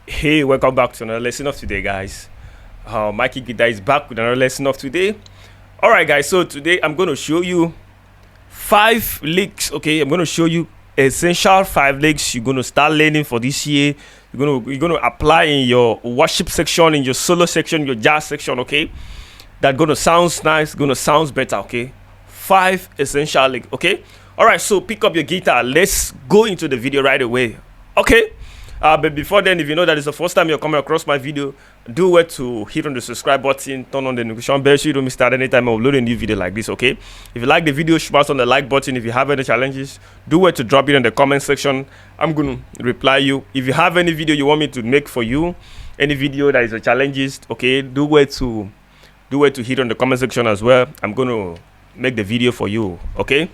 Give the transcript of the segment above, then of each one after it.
Hey, welcome back to another lesson of today, guys. Mikey Guitar is back with another lesson of today. All right, guys. So today I'm going to show you 5 licks. Okay, I'm going to show you essential 5 licks you're going to start learning for this year. You're going to apply in your worship section, in your solo section, your jazz section. Okay, that going to sound nice, going to sound better. Okay, 5 essential licks. Okay. All right. So pick up your guitar. Let's go into the video right away. Okay. But before then, if you know that it's the first time you're coming across my video, do well to hit on the subscribe button, turn on the notification bell so you don't miss out anytime I upload a new video like this, okay? If you like the video, smash on the like button. If you have any challenges, do well to drop it in the comment section. I'm going to reply you. If you have any video you want me to make for you, any video that is a challenges, okay, do well to hit on the comment section as well. I'm going to make the video for you, okay?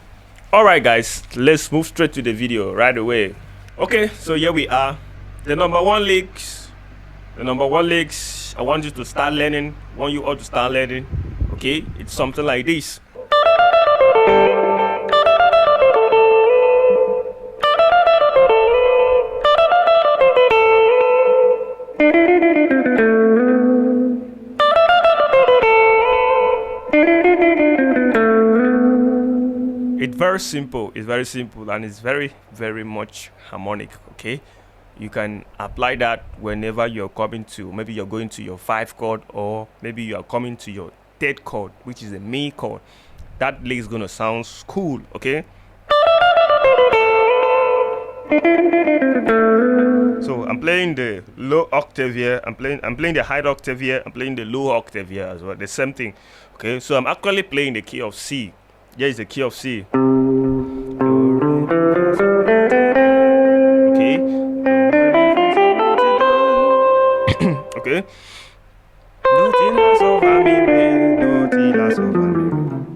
All right, guys, let's move straight to the video right away. Okay, so here we are. The number one licks, I want you to start learning, want you all to start learning, okay? It's something like this. It's very simple, and it's very, very much harmonic, okay? You can apply that whenever you're coming to, maybe you're going to your 5 chord, or maybe you are coming to your 3rd chord, which is a Mi chord. That lick is gonna sound cool, okay? So I'm playing the low octave here, I'm playing the high octave here, I'm playing the low octave here as well, the same thing, okay? So I'm actually playing the key of C. Here is the key of C. Okay.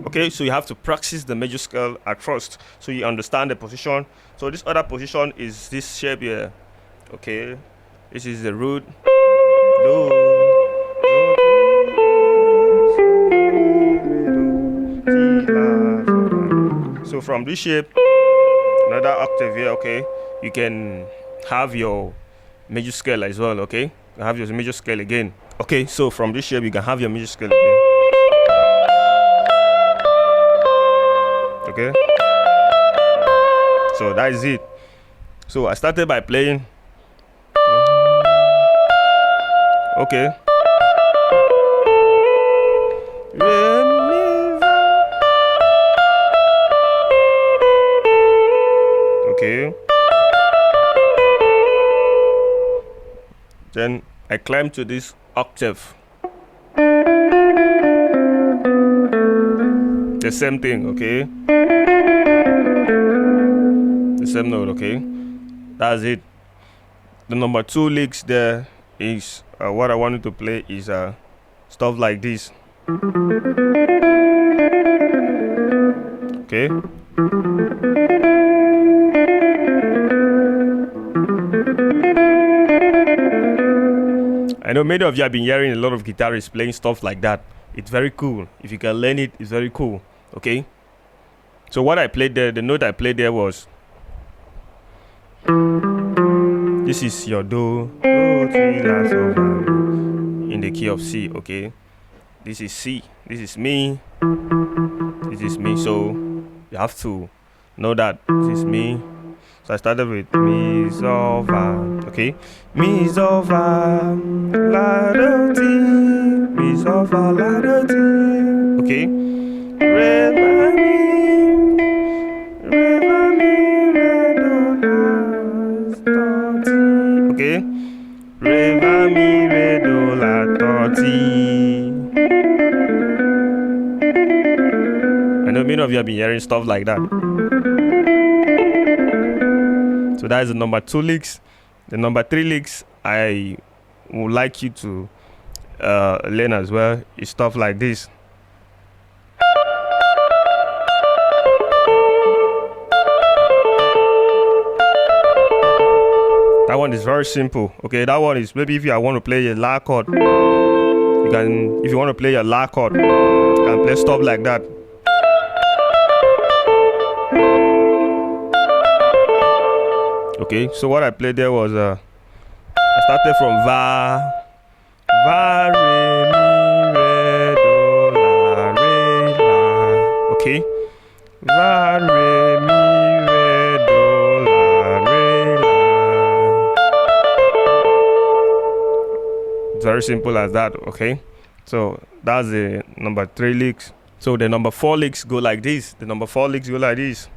Okay, so you have to practice the major scale at first, so you understand the position. So this other position is this shape here. Okay, this is the root. So from this shape, another octave here. Okay, you can have your major scale as well. Okay, you have your major scale again. Okay, so from this shape you can have your major scale again. Okay, so that is it. So I started by playing. Okay. Okay. Then I climb to this octave. The same thing, okay? The same note, okay? That's it. The number 2 licks there is what I wanted to play is stuff like this. Okay? I know many of you have been hearing a lot of guitarists playing stuff like that. It's very cool. If you can learn it, it's very cool. Okay? So what I played there, the note I played there was, this is your do, in the key of C, okay? This is C, this is Mi, this is Mi. So you have to know that this is Mi. So I started with Mi, So, Va, okay? Mi, So, Va, La, Do, Ti, Mi, So, Va, La, Do, Ti, okay? Re, Va, Mi, Re, Va, Mi, Re, Do, La, Do, Ti, okay? Re, Va, Mi, Re, Do, La, Do, Ti. I know many of you have been hearing stuff like that. So that is the number 2 licks. The number 3 licks I would like you to learn as well is stuff like this. That one is very simple. Okay, that one is maybe if you want to play a La chord, you can. If you want to play a La chord, you can play stuff like that. Okay, so what I played there was I started from va, re, mi, re, do, la, re, la. Okay. Va, re, mi, re, do, la, re, la. It's very simple as that, okay? So that's the number 3 licks. So the number 4 licks go like this. The number 4 licks go like this.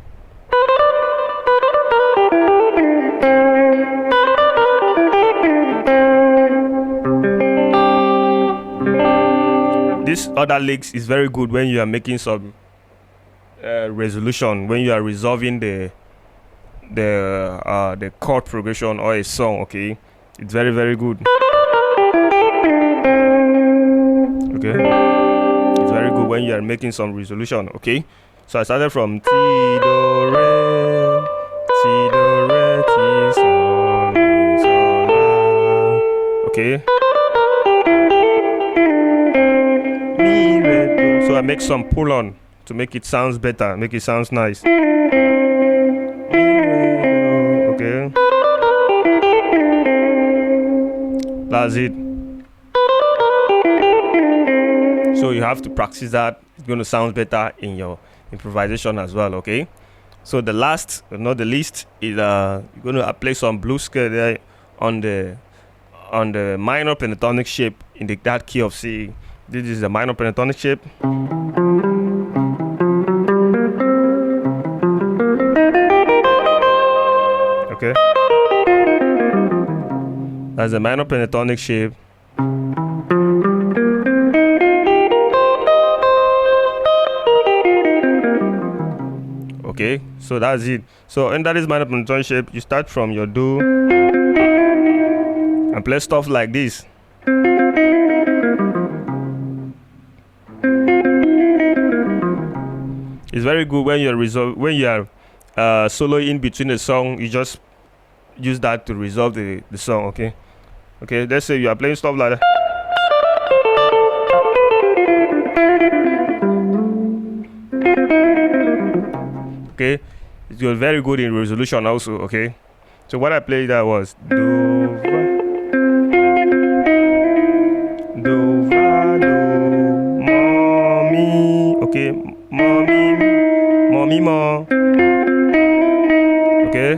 This other licks is very good when you are making some resolution, when you are resolving the chord progression or a song. Okay, it's very, very good. Okay, it's very good when you are making some resolution. Okay, so I started from Ti do re, Ti do re, Ti sol, Mi sol la. Okay. Mi re do. So I make some pull on to make it sounds better, make it sounds nice. Mi re do. Okay. That's it. So you have to practice that. It's going to sound better in your improvisation as well. Okay. So the last, but not the least, is you're going to play some blues scale there on the minor pentatonic shape in that key of C. This is the minor pentatonic shape. Okay. That's the minor pentatonic shape. Okay, so that's it. So under this minor pentatonic shape, you start from your do and play stuff like this. It's very good when you are soloing in between the song. You just use that to resolve the song. Okay, okay. Let's say you are playing stuff like that. Okay, it was very good in resolution also. Okay, so what I played that was do va do mo mi. Okay, mo mi mo. Okay,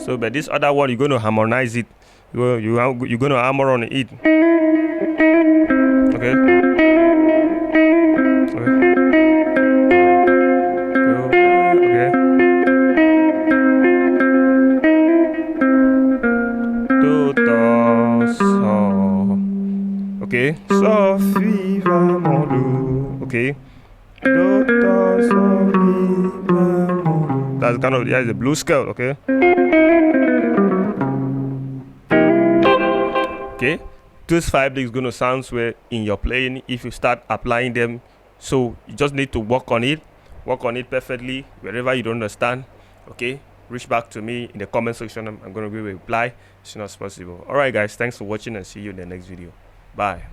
so but this other one you're going to harmonize it. You're going to hammer on it. Okay. Okay, so fi va mon do. Okay, do do so fi va mon do. That's kind of the blues scale. Okay. Okay, those 5 licks gonna sound well in your playing if you start applying them. So you just need to work on it perfectly. Wherever you don't understand, okay, reach back to me in the comment section. I'm gonna give a reply as soon as possible. All right, guys, thanks for watching and see you in the next video. Bye.